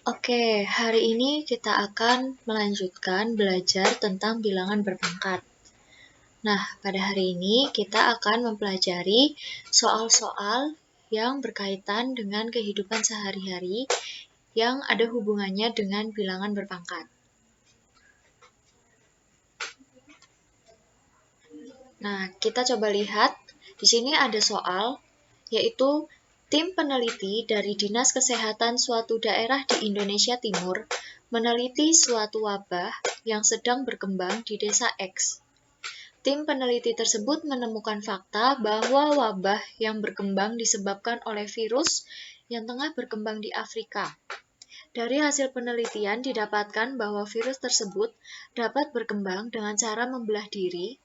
Oke, hari ini kita akan melanjutkan belajar tentang bilangan berpangkat. Nah, pada hari ini kita akan mempelajari soal-soal yang berkaitan dengan kehidupan sehari-hari yang ada hubungannya dengan bilangan berpangkat. Nah, kita coba lihat. Di sini ada soal, yaitu tim peneliti dari Dinas Kesehatan suatu daerah di Indonesia Timur meneliti suatu wabah yang sedang berkembang di desa X. Tim peneliti tersebut menemukan fakta bahwa wabah yang berkembang disebabkan oleh virus yang tengah berkembang di Afrika. Dari hasil penelitian didapatkan bahwa virus tersebut dapat berkembang dengan cara membelah diri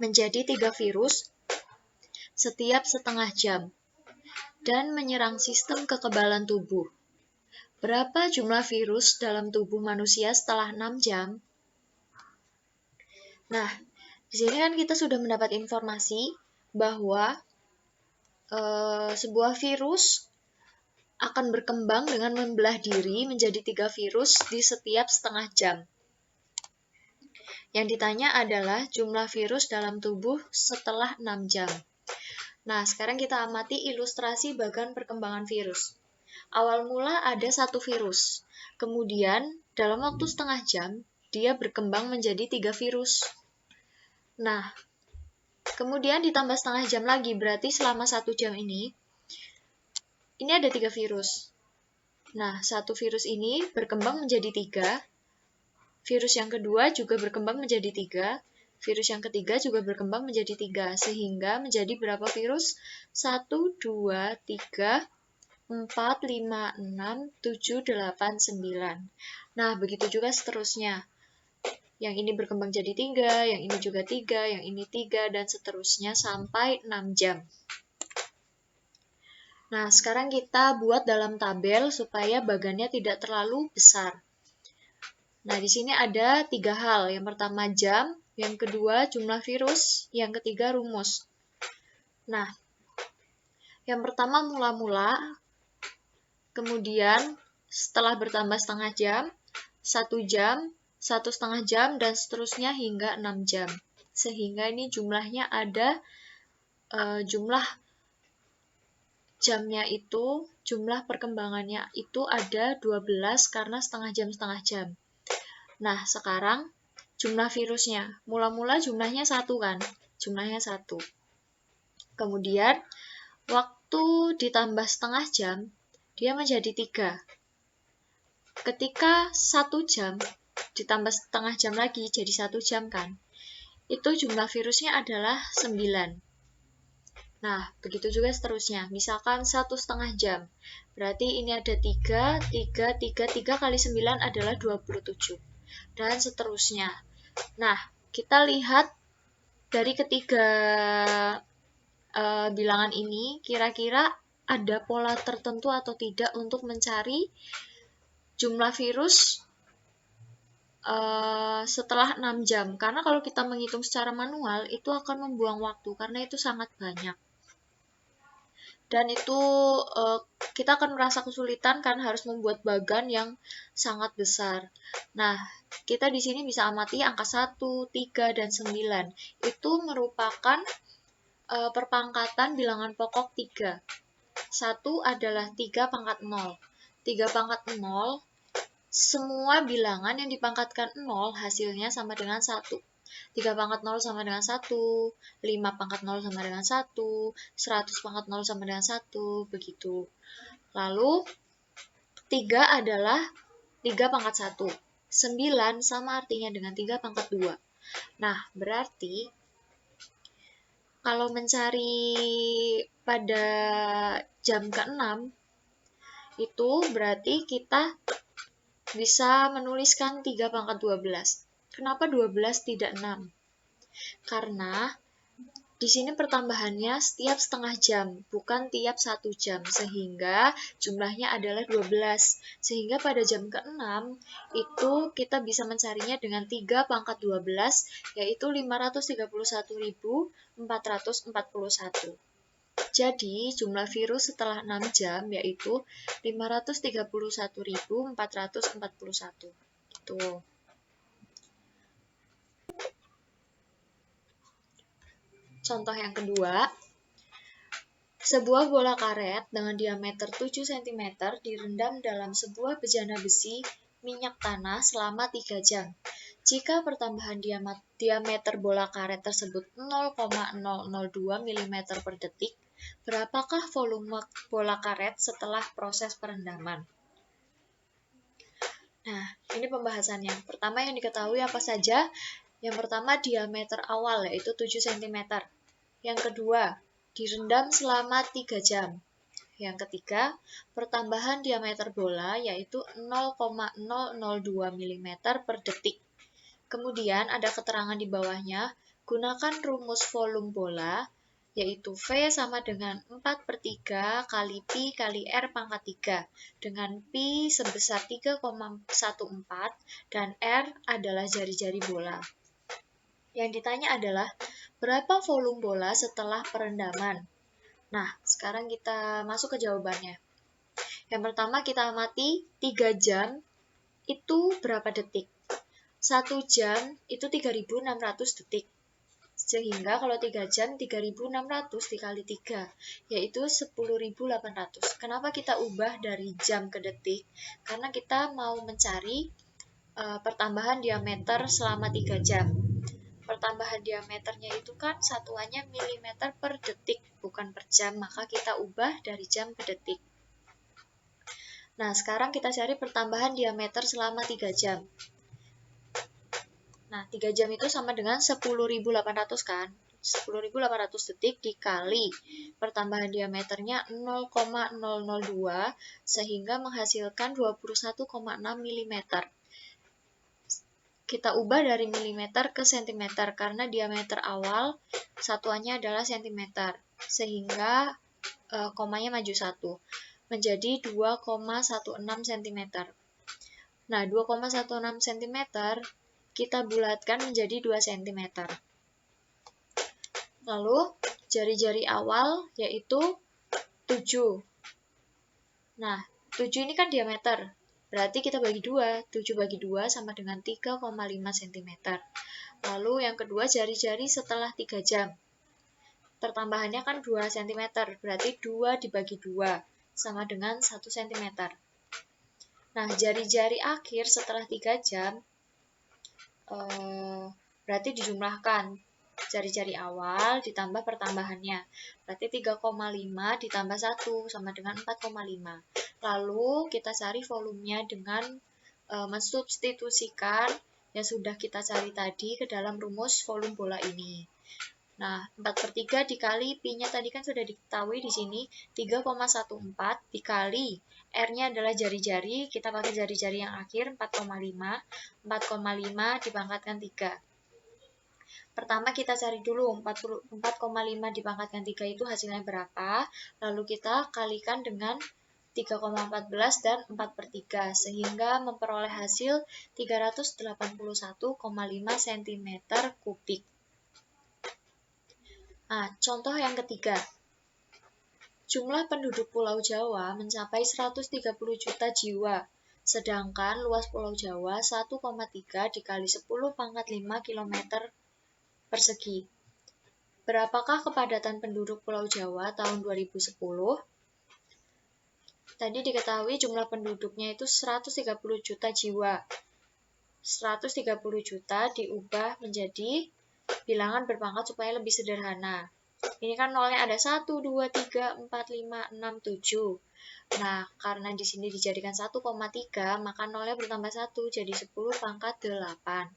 menjadi 3 virus setiap setengah jam dan menyerang sistem kekebalan tubuh. Berapa jumlah virus dalam tubuh manusia setelah 6 jam? Nah, di sini kan kita sudah mendapat informasi bahwa sebuah virus akan berkembang dengan membelah diri menjadi 3 virus di setiap setengah jam. Yang ditanya adalah jumlah virus dalam tubuh setelah 6 jam. Nah, sekarang kita amati ilustrasi bagan perkembangan virus. Awal mula ada 1 virus. Kemudian, dalam waktu setengah jam, dia berkembang menjadi 3 virus. Nah, kemudian ditambah setengah jam lagi, berarti selama 1 jam ini ada 3 virus. Nah, 1 virus ini berkembang menjadi 3. Virus yang kedua juga berkembang menjadi 3. Virus yang ketiga juga berkembang menjadi 3. Sehingga menjadi berapa virus? 1, 2, 3, 4, 5, 6, 7, 8, 9. Nah, begitu juga seterusnya. Yang ini berkembang jadi 3, yang ini juga 3, yang ini 3, dan seterusnya sampai 6 jam. Nah, sekarang kita buat dalam tabel supaya bagannya tidak terlalu besar. Nah, di sini ada 3 hal. Yang pertama jam, yang kedua jumlah virus, yang ketiga rumus. Nah, yang pertama mula-mula, kemudian setelah bertambah setengah jam, 1 jam, 1,5 jam, dan seterusnya hingga 6 jam. Sehingga ini jumlahnya ada jumlah jamnya itu, jumlah perkembangannya itu ada 12 karena setengah jam. Nah, sekarang jumlah virusnya. Mula-mula jumlahnya 1 kan? Jumlahnya 1. Kemudian, waktu ditambah setengah jam, dia menjadi 3. Ketika 1 jam, ditambah setengah jam lagi, jadi 1 jam kan? Itu jumlah virusnya adalah 9. Nah, begitu juga seterusnya. Misalkan 1,5 jam. Berarti ini ada 3 kali 9 adalah 27. Dan seterusnya. Nah, kita lihat dari ketiga bilangan ini, kira-kira ada pola tertentu atau tidak untuk mencari jumlah virus setelah 6 jam. Karena kalau kita menghitung secara manual, itu akan membuang waktu, karena itu sangat banyak. Dan itu kita akan merasa kesulitan karena harus membuat bagan yang sangat besar. Nah, kita di sini bisa amati angka 1, 3, dan 9. Itu merupakan perpangkatan bilangan pokok 3. 1 adalah 3 pangkat 0. 3 pangkat 0, semua bilangan yang dipangkatkan 0 hasilnya sama dengan 1. 3 pangkat 0 sama dengan 1, 5 pangkat 0 sama dengan 1, 100 pangkat 0 sama dengan 1, begitu. Lalu, 3 adalah 3 pangkat 1. 9 sama artinya dengan 3 pangkat 2. Nah, berarti kalau mencari pada jam ke-6, itu berarti kita bisa menuliskan 3 pangkat 12. Kenapa 12 tidak 6? Karena di sini pertambahannya setiap setengah jam, bukan tiap 1 jam, sehingga jumlahnya adalah 12. Sehingga pada jam ke-6, itu kita bisa mencarinya dengan 3 pangkat 12, yaitu 531.441. Jadi, jumlah virus setelah 6 jam yaitu 531.441. Gitu. Contoh yang kedua, sebuah bola karet dengan diameter 7 cm direndam dalam sebuah bejana besi minyak tanah selama 3 jam. Jika pertambahan diameter bola karet tersebut 0,002 mm per detik, berapakah volume bola karet setelah proses perendaman? Nah, ini pembahasannya. Pertama yang diketahui apa saja? Yang pertama diameter awal yaitu 7 cm. Yang kedua, direndam selama 3 jam. Yang ketiga, pertambahan diameter bola yaitu 0,002 mm per detik. Kemudian ada keterangan di bawahnya, gunakan rumus volume bola, yaitu V sama dengan 4/3 kali Pi kali R pangkat 3, dengan Pi sebesar 3,14 dan R adalah jari-jari bola. Yang ditanya adalah, berapa volume bola setelah perendaman? Nah, sekarang kita masuk ke jawabannya. Yang pertama kita amati 3 jam itu berapa detik? 1 jam itu 3.600 detik. Sehingga kalau 3 jam 3.600 dikali 3, yaitu 10.800. Kenapa kita ubah dari jam ke detik? Karena kita mau mencari pertambahan diameter selama 3 jam. Pertambahan diameternya itu kan satuannya milimeter per detik, bukan per jam, maka kita ubah dari jam ke detik. Nah, sekarang kita cari pertambahan diameter selama 3 jam. Nah, 3 jam itu sama dengan 10.800 kan? 10.800 detik dikali pertambahan diameternya 0,002 sehingga menghasilkan 21,6 mm. Kita ubah dari milimeter ke sentimeter karena diameter awal satuannya adalah sentimeter. Sehingga komanya maju 1 menjadi 2,16 cm. Nah, 2,16 cm kita bulatkan menjadi 2 cm. Lalu, jari-jari awal yaitu 7. Nah, 7 ini kan diameter. Berarti kita bagi 2. 7 bagi 2 sama dengan 3,5 cm. Lalu, yang kedua jari-jari setelah 3 jam. Pertambahannya kan 2 cm. Berarti 2 dibagi 2 sama dengan 1 cm. Nah, jari-jari akhir setelah 3 jam berarti dijumlahkan jari-jari awal ditambah pertambahannya. Berarti 3,5 ditambah 1 sama dengan 4,5. Lalu kita cari volumenya dengan mensubstitusikan yang sudah kita cari tadi ke dalam rumus volume bola ini. Nah, 4/3 dikali Pi-nya tadi kan sudah diketahui di sini 3,14 dikali R-nya adalah jari-jari, kita pakai jari-jari yang akhir 4,5. 4,5 dipangkatkan 3. Pertama kita cari dulu 4,5 dipangkatkan 3 itu hasilnya berapa. Lalu kita kalikan dengan 3,14 dan 4/3 sehingga memperoleh hasil 381,5 cm kubik. Nah, contoh yang ketiga. Jumlah penduduk Pulau Jawa mencapai 130 juta jiwa, sedangkan luas Pulau Jawa 1,3 dikali 10 pangkat 5 km persegi. Berapakah kepadatan penduduk Pulau Jawa tahun 2010? Tadi diketahui jumlah penduduknya itu 130 juta jiwa. 130 juta diubah menjadi bilangan berpangkat supaya lebih sederhana. Ini kan nolnya ada 1, 2, 3, 4, 5, 6, 7. Nah, karena di sini dijadikan 1,3, maka nolnya bertambah 1, jadi 10 pangkat 8.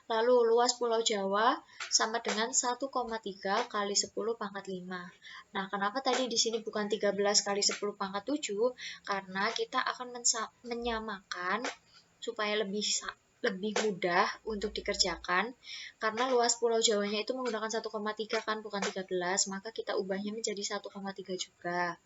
Lalu, luas Pulau Jawa sama dengan 1,3 kali 10 pangkat 5. Nah, kenapa tadi di sini bukan 13 kali 10 pangkat 7? Karena kita akan menyamakan supaya lebih mudah untuk dikerjakan, karena luas Pulau Jawanya itu menggunakan 1,3 kan, bukan 13, maka kita ubahnya menjadi 1,3 juga.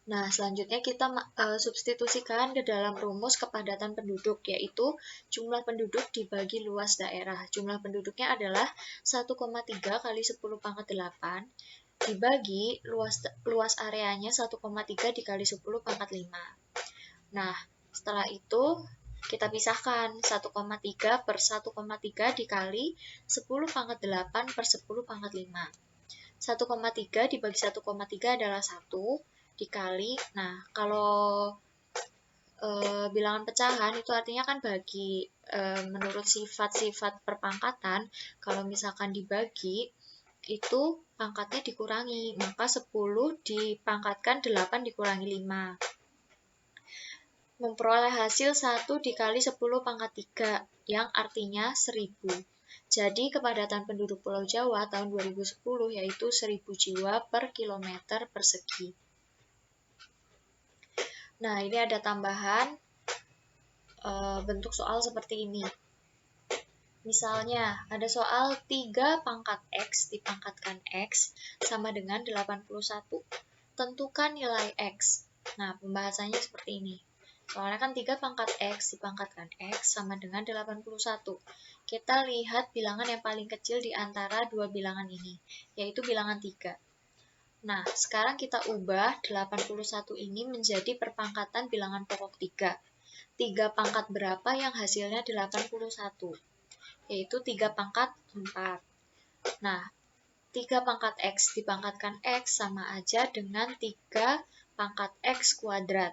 Nah, selanjutnya kita substitusikan ke dalam rumus kepadatan penduduk, yaitu jumlah penduduk dibagi luas daerah. Jumlah penduduknya adalah 1,3 kali 10 pangkat 8 dibagi luas areanya 1,3 dikali 10 pangkat 5. Nah, setelah itu kita pisahkan 1,3 per 1,3 dikali 10 pangkat 8 per 10 pangkat 5. 1,3 dibagi 1,3 adalah 1 dikali, nah kalau bilangan pecahan itu artinya kan bagi, menurut sifat-sifat perpangkatan, kalau misalkan dibagi itu pangkatnya dikurangi, maka 10 dipangkatkan 8 dikurangi 5. Memperoleh hasil 1 dikali 10 pangkat 3, yang artinya 1000. Jadi kepadatan penduduk Pulau Jawa tahun 2010 yaitu 1000 jiwa per kilometer persegi. Nah, ini ada tambahan bentuk soal seperti ini. Misalnya, ada soal 3 pangkat X dipangkatkan X sama dengan 81. Tentukan nilai X. Nah, pembahasannya seperti ini. Soalnya kan 3 pangkat X dipangkatkan X sama dengan 81. Kita lihat bilangan yang paling kecil di antara dua bilangan ini, yaitu bilangan 3. Nah, sekarang kita ubah 81 ini menjadi perpangkatan bilangan pokok 3. 3 pangkat berapa yang hasilnya 81? Yaitu 3 pangkat 4. Nah, 3 pangkat X dipangkatkan X sama aja dengan 3 pangkat X kuadrat.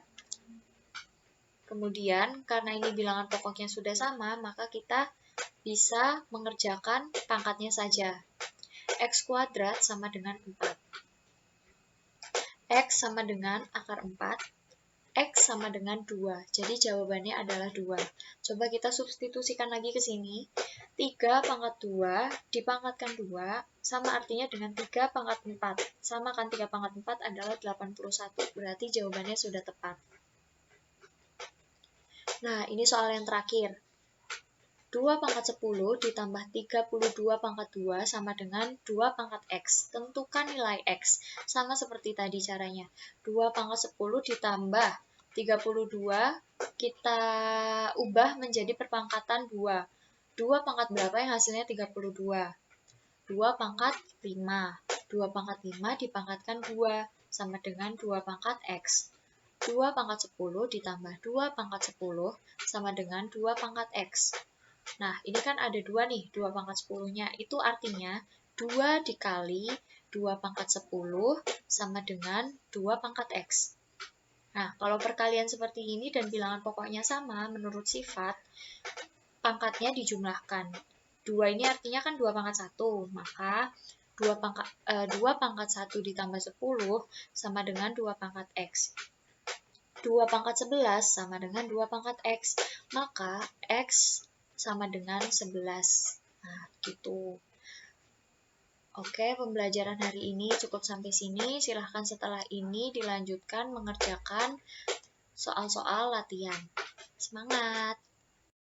Kemudian, karena ini bilangan pokoknya sudah sama, maka kita bisa mengerjakan pangkatnya saja. X kuadrat sama dengan 4. X sama dengan akar 4. X sama dengan 2. Jadi jawabannya adalah 2. Coba kita substitusikan lagi ke sini. 3 pangkat 2 dipangkatkan 2 sama artinya dengan 3 pangkat 4. Sama kan 3 pangkat 4 adalah 81. Berarti jawabannya sudah tepat. Nah, ini soal yang terakhir. 2 pangkat 10 ditambah 32 pangkat 2 sama dengan 2 pangkat X. Tentukan nilai X. Sama seperti tadi caranya. 2 pangkat 10 ditambah 32 kita ubah menjadi perpangkatan 2. 2 pangkat berapa yang hasilnya 32? 2 pangkat 5. 2 pangkat 5 dipangkatkan 2 sama dengan 2 pangkat X. 2 pangkat 10 ditambah 2 pangkat 10 sama dengan 2 pangkat X. Nah, ini kan ada 2 nih, 2 pangkat 10-nya. Itu artinya 2 dikali 2 pangkat 10 sama dengan 2 pangkat X. Nah, kalau perkalian seperti ini dan bilangan pokoknya sama, menurut sifat, pangkatnya dijumlahkan. 2 ini artinya kan 2 pangkat 1, maka 2 pangkat 1 ditambah 10 sama dengan 2 pangkat X. 2 pangkat 11 sama dengan 2 pangkat X, maka X sama dengan 11. Nah, gitu. Oke, pembelajaran hari ini cukup sampai sini. Silahkan setelah ini dilanjutkan mengerjakan soal-soal latihan. Semangat!